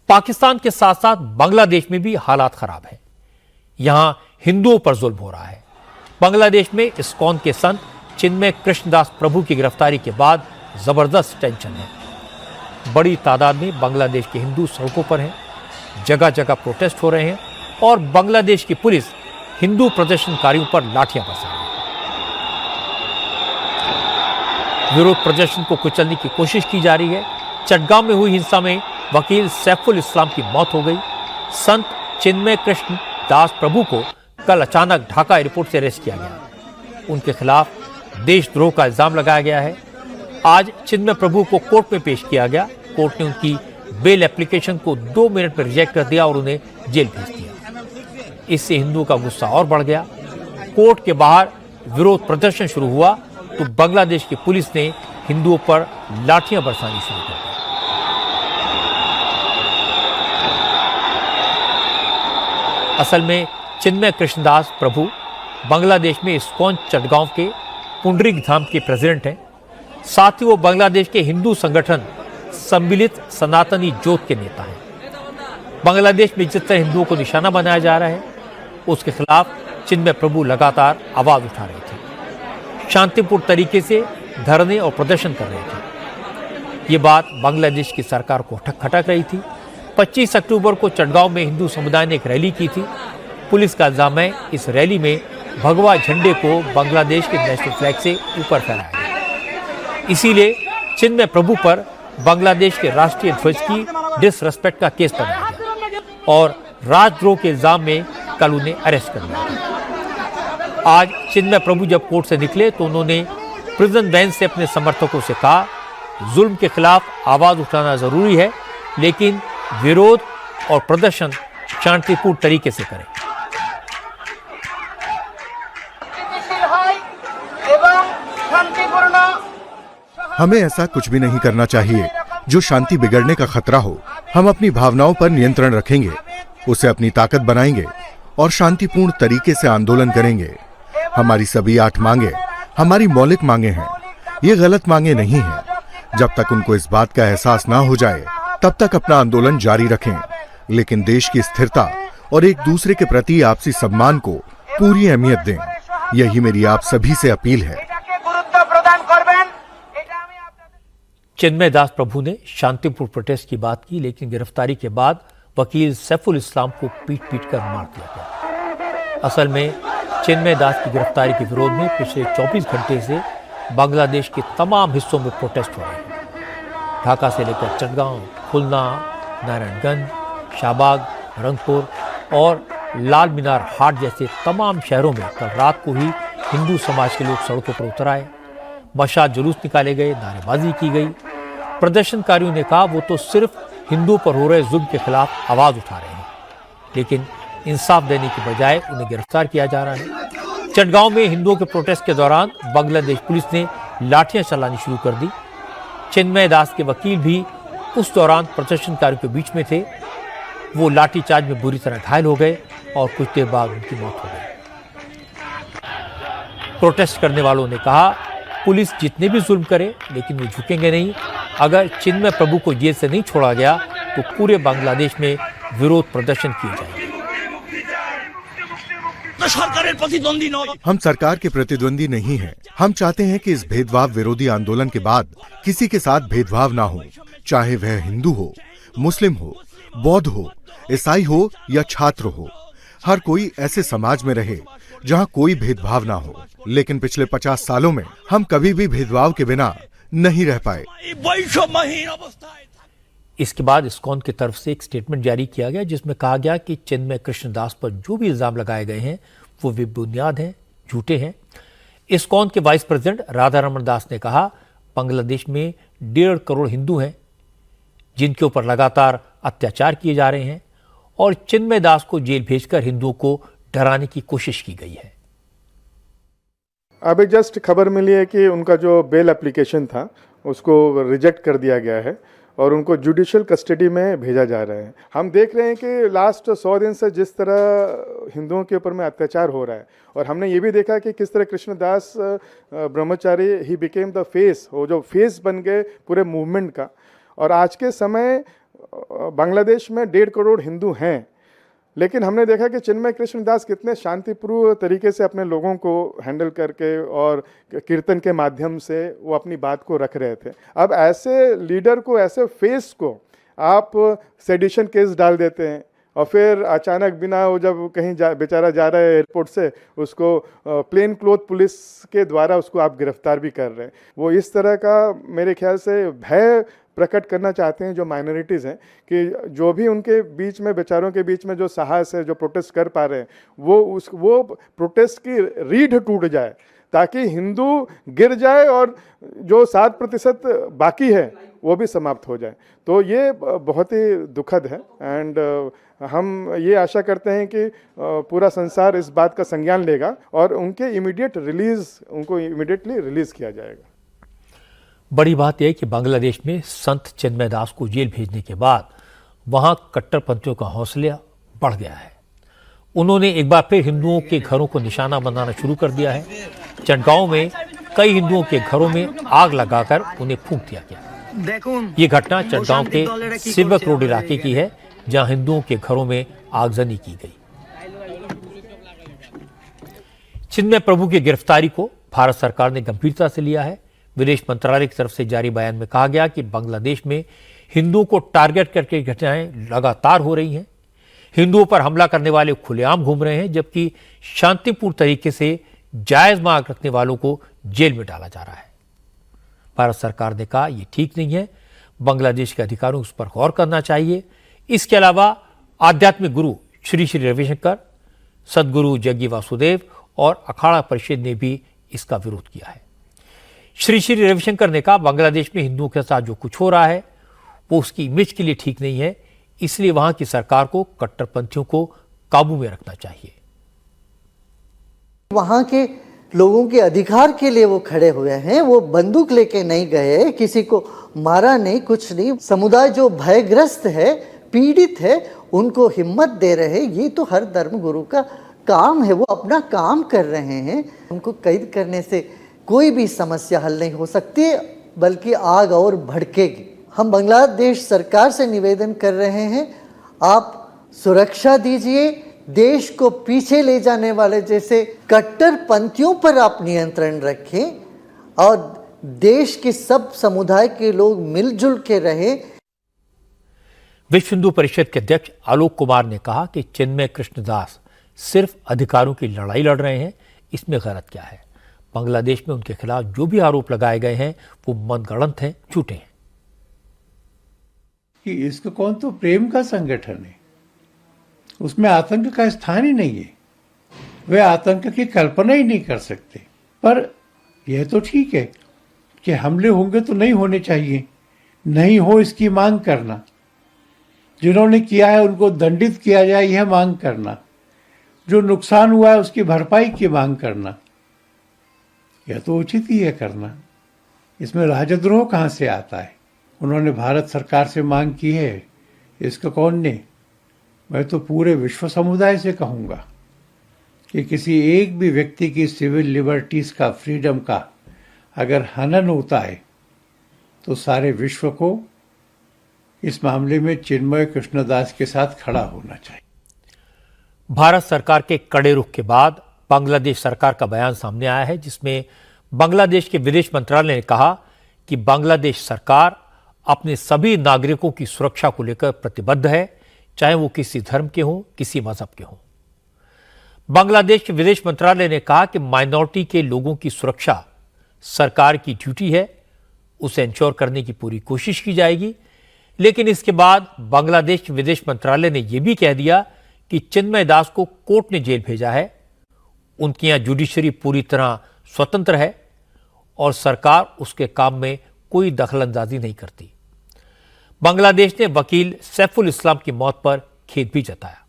पाकिस्तान के साथ साथ बांग्लादेश में भी हालात खराब हैं। यहां हिंदुओं पर जुल्म हो रहा है। बांग्लादेश में इस्कॉन के संत चिन्मय कृष्णदास प्रभु की गिरफ्तारी के बाद जबरदस्त टेंशन है। बड़ी तादाद में बांग्लादेश के हिंदू सड़कों पर हैं, जगह जगह प्रोटेस्ट हो रहे हैं और बांग्लादेश की पुलिस हिंदू प्रदर्शनकारियों पर लाठियां बरसा रही है। विरोध प्रदर्शन को कुचलने की कोशिश की जा रही है। चटगांव में हुई हिंसा में वकील सैफुल इस्लाम की मौत हो गई। संत चिन्मय कृष्ण दास प्रभु को कल अचानक ढाका एयरपोर्ट से अरेस्ट किया गया। उनके खिलाफ देशद्रोह का इल्जाम लगाया गया है। आज चिन्मय प्रभु को कोर्ट में पेश किया गया। कोर्ट ने उनकी बेल एप्लीकेशन को 2 मिनट में रिजेक्ट कर दिया और उन्हें जेल भेज दिया। इससे हिंदुओं का गुस्सा और बढ़ गया। कोर्ट के बाहर विरोध प्रदर्शन शुरू हुआ तो बांग्लादेश की पुलिस ने हिंदुओं पर लाठियां बरसानी शुरू कर दी। असल में चिन्मय कृष्णदास प्रभु बांग्लादेश में इस्कॉन चटगांव के पुंडरीक धाम के प्रेसिडेंट हैं। साथ ही वो बांग्लादेश के हिंदू संगठन सम्मिलित सनातनी जोत के नेता हैं। बांग्लादेश में जिस तरह हिंदुओं को निशाना बनाया जा रहा है उसके खिलाफ चिन्मय प्रभु लगातार आवाज उठा रहे थे। शांतिपूर्ण तरीके से धरने और प्रदर्शन कर रहे थे। ये बात बांग्लादेश की सरकार को खटक रही थी। 25 अक्टूबर को चटगांव में हिंदू समुदाय ने एक रैली की थी। पुलिस का इल्जाम है इस रैली में भगवा झंडे को बांग्लादेश के नेशनल फ्लैग से ऊपर फहराया गया। इसीलिए चिन्मय प्रभु पर बांग्लादेश के राष्ट्रीय ध्वज की डिसरेस्पेक्ट का केस बनाया गया और राजद्रोह के इल्जाम में कल उन्हें अरेस्ट कर लिया गया। आज चिन्मय प्रभु जब कोर्ट से निकले तो उन्होंने प्रिजन वैन से अपने समर्थकों से कहा, जुल्म के खिलाफ आवाज उठाना जरूरी है, लेकिन विरोध और प्रदर्शन शांतिपूर्ण तरीके से करें। हमें ऐसा कुछ भी नहीं करना चाहिए जो शांति बिगड़ने का खतरा हो। हम अपनी भावनाओं पर नियंत्रण रखेंगे, उसे अपनी ताकत बनाएंगे और शांतिपूर्ण तरीके से आंदोलन करेंगे। हमारी सभी 8 मांगे हमारी मौलिक मांगे हैं। ये गलत मांगे नहीं हैं। जब तक उनको इस बात का एहसास ना हो जाए तब तक अपना आंदोलन जारी रखें, लेकिन देश की स्थिरता और एक दूसरे के प्रति आपसी सम्मान को पूरी अहमियत दें। यही मेरी आप सभी से अपील है। चिन्मय दास प्रभु ने शांतिपूर्ण प्रोटेस्ट की बात की, लेकिन गिरफ्तारी के बाद वकील सैफुल इस्लाम को पीट कर मार दिया गया। असल में चिन्मय दास की गिरफ्तारी के विरोध में पिछले 24 घंटे से बांग्लादेश के तमाम हिस्सों में प्रोटेस्ट हो रहे हैं। ढाका से लेकर चटगांव, खुलना, नारायणगंज, शाहबाग, रंगपुर और लाल मीनार हाट जैसे तमाम शहरों में कल रात को ही हिंदू समाज के लोग सड़कों पर उतर आए। मशाल जुलूस निकाले गए, नारेबाजी की गई। प्रदर्शनकारियों ने कहा वो तो सिर्फ हिंदुओं पर हो रहे जुल्म के खिलाफ आवाज उठा रहे हैं, लेकिन इंसाफ देने की बजाय उन्हें गिरफ्तार किया जा रहा है। चटगांव में हिंदुओं के प्रोटेस्ट के दौरान बांग्लादेश पुलिस ने लाठियां चलानी शुरू कर दी। चिन्मय दास के वकील भी उस दौरान प्रदर्शनकारियों के बीच में थे। वो लाठीचार्ज में बुरी तरह घायल हो गए और कुछ देर बाद उनकी मौत हो गई। प्रोटेस्ट करने वालों ने कहा पुलिस जितने भी जुल्म करे लेकिन वो झुकेंगे नहीं। अगर चिन्मय प्रभु को जेल से नहीं छोड़ा गया तो पूरे बांग्लादेश में विरोध प्रदर्शन किए जाएंगे। हम सरकार के प्रतिद्वंदी नहीं हैं। हम चाहते हैं कि इस भेदभाव विरोधी आंदोलन के बाद किसी के साथ भेदभाव ना हो, चाहे वह हिंदू हो, मुस्लिम हो, बौद्ध हो, ईसाई हो या छात्र हो। हर कोई ऐसे समाज में रहे जहां कोई भेदभाव ना हो। लेकिन पिछले 50 सालों में हम कभी भी भेदभाव के बिना नहीं रह पाए। इसके बाद इस्कॉन की तरफ से एक स्टेटमेंट जारी किया गया जिसमें कहा गया कि चिन्मय कृष्णदास पर जो भी इल्जाम लगाए गए हैं वो बेबुनियाद हैं, झूठे हैं। इस्कॉन के वाइस प्रेसिडेंट राधा रमन दास ने कहा बांग्लादेश में 1.5 करोड़ हिंदू हैं जिनके ऊपर लगातार अत्याचार किए जा रहे हैं और चिन्मय दास को जेल भेजकर हिंदुओं को डराने की कोशिश की गई है। अभी जस्ट खबर मिली है कि उनका जो बेल एप्लीकेशन था उसको रिजेक्ट कर दिया गया है और उनको जुडिशियल कस्टडी में भेजा जा रहा है। हम देख रहे हैं कि लास्ट 100 दिन से जिस तरह हिंदुओं के ऊपर में अत्याचार हो रहा है और हमने ये भी देखा कि किस तरह कृष्णदास ब्रह्मचारी ही बिकेम द फेस, वो जो फेस बन गए पूरे मूवमेंट का। और आज के समय बांग्लादेश में 1.5 करोड़ हिंदू हैं, लेकिन हमने देखा कि चिन्मय कृष्णदास कितने शांतिपूर्ण तरीके से अपने लोगों को हैंडल करके और कीर्तन के माध्यम से वो अपनी बात को रख रहे थे। अब ऐसे लीडर को, ऐसे फेस को आप सेडिशन केस डाल देते हैं और फिर अचानक बिना वो जब कहीं बेचारा जा रहा है एयरपोर्ट से, उसको प्लेन क्लोथ पुलिस के द्वारा उसको आप गिरफ्तार भी कर रहे हैं। वो इस तरह का मेरे ख्याल से भय प्रकट करना चाहते हैं जो माइनॉरिटीज़ हैं, कि जो भी उनके बीच में, बेचारों के बीच में जो साहस है, जो प्रोटेस्ट कर पा रहे हैं, वो प्रोटेस्ट की रीढ़ टूट जाए ताकि हिंदू गिर जाए और जो 7% बाकी है वो भी समाप्त हो जाए। तो ये बहुत ही दुखद है एंड हम ये आशा करते हैं कि पूरा संसार इस बात का संज्ञान लेगा और उनको इमीडिएटली रिलीज किया जाएगा। बड़ी बात यह है कि बांग्लादेश में संत चिन्मय दास को जेल भेजने के बाद वहां कट्टरपंथियों का हौसला बढ़ गया है। उन्होंने एक बार फिर हिंदुओं के घरों को निशाना बनाना शुरू कर दिया है। चटगांव में कई हिंदुओं के घरों में आग लगाकर उन्हें फूंक दिया गया। ये घटना चटगांव के सिल्वक रोड इलाके की है, जहां हिंदुओं के घरों में आगजनी की गई। चिन्मय प्रभु की गिरफ्तारी को भारत सरकार ने गंभीरता से लिया है। विदेश मंत्रालय की तरफ से जारी बयान में कहा गया कि बांग्लादेश में हिंदुओं को टारगेट करके घटनाएं लगातार हो रही हैं। हिंदुओं पर हमला करने वाले खुलेआम घूम रहे हैं, जबकि शांतिपूर्ण तरीके से जायज मांग रखने वालों को जेल में डाला जा रहा है। भारत सरकार ने कहा यह ठीक नहीं है, बांग्लादेश के अधिकारियों को उस पर गौर करना चाहिए। इसके अलावा आध्यात्मिक गुरु श्री श्री रविशंकर, सदगुरु जग्गी वासुदेव और अखाड़ा परिषद ने भी इसका विरोध किया है। श्री श्री रविशंकर ने कहा बांग्लादेश में हिंदुओं के साथ जो कुछ हो रहा है वो उसकी इमेज के लिए ठीक नहीं है, इसलिए वहां की सरकार को कट्टरपंथियों को काबू में रखना चाहिए। वहां के लोगों के अधिकार के लिए वो खड़े हुए हैं, वो बंदूक लेके नहीं गए, किसी को मारा नहीं, कुछ नहीं। समुदाय जो भयग्रस्त है, पीड़ित है, उनको हिम्मत दे रहे हैं। ये तो हर धर्म गुरु का काम है, वो अपना काम कर रहे हैं। उनको कैद करने से कोई भी समस्या हल नहीं हो सकती, बल्कि आग और भड़केगी। हम बांग्लादेश सरकार से निवेदन कर रहे हैं, आप सुरक्षा दीजिए, देश को पीछे ले जाने वाले जैसे कट्टरपंथियों पर आप नियंत्रण रखें और देश के सब समुदाय के लोग मिलजुल के रहें। विश्व हिंदू परिषद के अध्यक्ष आलोक कुमार ने कहा कि चिन्मय कृष्णदास सिर्फ अधिकारों की लड़ाई लड़ रहे हैं, इसमें गलत क्या है। बांग्लादेश में उनके खिलाफ जो भी आरोप लगाए गए हैं वो मनगढ़ंत हैं, झूठे हैं। कि इसको कौन तो प्रेम का संगठन है, उसमें आतंक का स्थान ही नहीं है, वे आतंक की कल्पना ही नहीं कर सकते। पर यह तो ठीक है कि हमले होंगे तो नहीं होने चाहिए, नहीं हो इसकी मांग करना, जिन्होंने किया है उनको दंडित किया जाए यह मांग करना, जो नुकसान हुआ है उसकी भरपाई की मांग करना, यह तो उचित ही है करना। इसमें राजद्रोह कहाँ से आता है। उन्होंने भारत सरकार से मांग की है, इसका कौन ने। मैं तो पूरे विश्व समुदाय से कहूँगा कि किसी एक भी व्यक्ति की सिविल लिबर्टीज का, फ्रीडम का अगर हनन होता है तो सारे विश्व को इस मामले में चिन्मय कृष्णदास के साथ खड़ा होना चाहिए। भारत सरकार के कड़े रुख के बाद बांग्लादेश सरकार का बयान सामने आया है, जिसमें बांग्लादेश के विदेश मंत्रालय ने कहा कि बांग्लादेश सरकार अपने सभी नागरिकों की सुरक्षा को लेकर प्रतिबद्ध है, चाहे वो किसी धर्म के हों, किसी मजहब के हों। बांग्लादेश के विदेश मंत्रालय ने कहा कि माइनॉरिटी के लोगों की सुरक्षा सरकार की ड्यूटी है, उसे इंश्योर करने की पूरी कोशिश की जाएगी। लेकिन इसके बाद बांग्लादेश के विदेश मंत्रालय ने यह भी कह दिया कि चिन्मय दास को कोर्ट ने जेल भेजा है, उनकी यहां जुडिशरी पूरी तरह स्वतंत्र है और सरकार उसके काम में कोई दखलंदाजी नहीं करती। बांग्लादेश ने वकील सैफुल इस्लाम की मौत पर खेद भी जताया।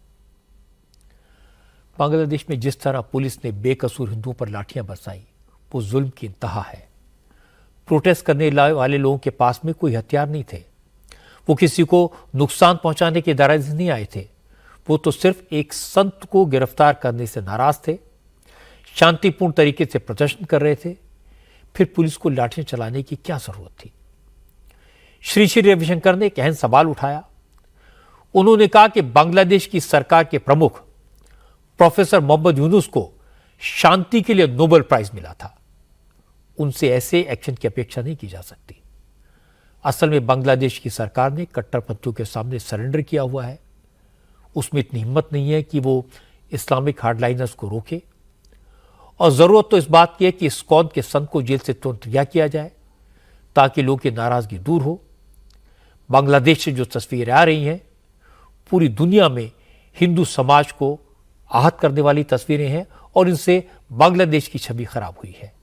बांग्लादेश में जिस तरह पुलिस ने बेकसूर हिंदुओं पर लाठियां बरसाई, वो जुल्म की इंतहा है। प्रोटेस्ट करने वाले लोगों के पास में कोई हथियार नहीं थे, वो किसी को नुकसान पहुंचाने के इरादे से नहीं आए थे, वो तो सिर्फ एक संत को गिरफ्तार करने से नाराज थे, शांतिपूर्ण तरीके से प्रदर्शन कर रहे थे। फिर पुलिस को लाठियां चलाने की क्या जरूरत थी। श्री श्री रविशंकर ने एक अहम सवाल उठाया उन्होंने कहा कि बांग्लादेश की सरकार के प्रमुख प्रोफेसर मोहम्मद यूनुस को शांति के लिए नोबेल प्राइज मिला था। उनसे ऐसे एक्शन की अपेक्षा नहीं की जा सकती। असल में बांग्लादेश की सरकार ने कट्टरपंथियों के सामने सरेंडर किया हुआ है। उसमें इतनी हिम्मत नहीं है कि वो इस्लामिक हार्डलाइनर्स को रोके, और जरूरत तो इस बात की है कि इस्कॉन के संत को जेल से तुरंत रिहा किया जाए ताकि लोगों की नाराजगी दूर हो। बांग्लादेश से जो तस्वीरें आ रही हैं पूरी दुनिया में हिंदू समाज को आहत करने वाली तस्वीरें हैं और इनसे बांग्लादेश की छवि खराब हुई है।